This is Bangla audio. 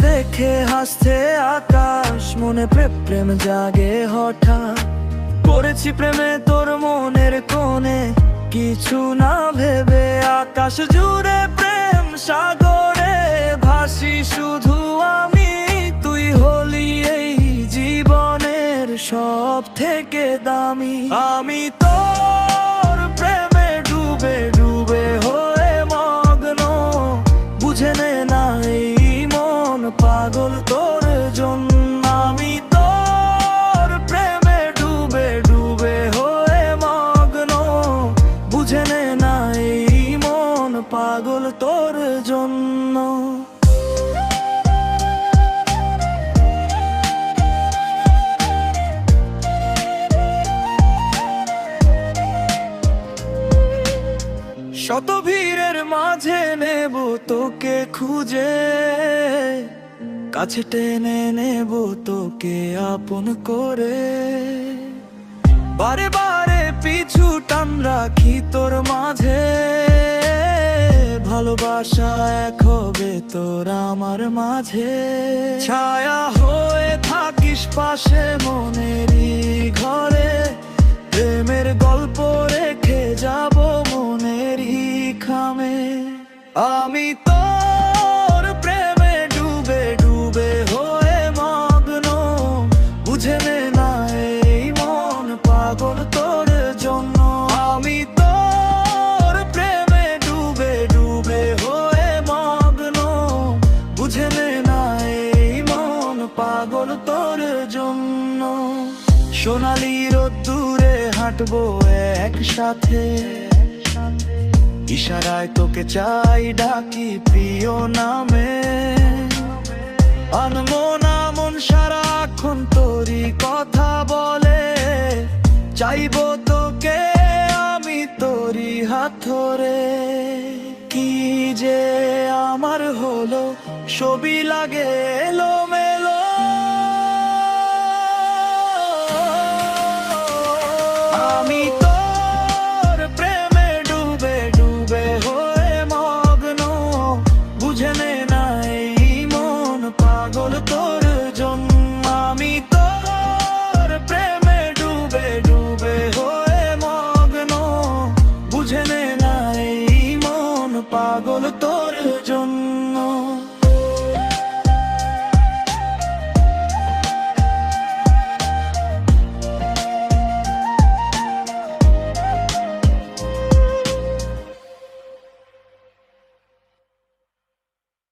দেখে হাসছে আকাশ, মনে প্রেম জাগে হঠাৎ। পড়েছি প্রেমে তোর মনের কোণে, কিছু না ভেবে আকাশ জুড়ে প্রেম সাগরে ভাসি শুধু আমি। তুই হলি এই জীবনের সব থেকে দামি। আমি তোর প্রেমে ডুবে ডুবে হয়ে মগ্ন, বুঝে নে না এই মন পাগল তোর জন্য। আমি তোর প্রেমে ডুবে ডুবে হয়ে মগ্ন, বুঝে নে না এই মন পাগল তোর জন্য। শত ভিড়ের মাঝে নেব তোকে খুঁজে, কাছে টেনে নেব তোকে আপন করে। বারে বারে পিছু টান রাখি তোর মাঝে, ভালোবাসা এক হবে তোর আমার মাঝে। ছায়া হয়ে থাকিস পাশে মনেরই ঘরে, প্রেমের গল্প রেখে যাব মনেরই খামে। আমি তোর প্রেমে ডুবে ডুবে হয়ে মগ্ন, বুঝে নে না এই মন পাগল তোর জন্য। আমি তোর প্রেমে ডুবে ডুবে হয়ে মগ্ন, বুঝে নে না এই মন পাগল তোর জন্য। সোনালি রোদ্দুরে হাঁটবো একসাথে, ইশারায় তোকে চাই ডাকি প্রিয় নামে। আনমনা মন সারাক্ষণ তোরই কথা বলে, চাইবো তোকে আমি তোরই হাত ধরে। কি যে আমার হলো, ছবি লাগে এলো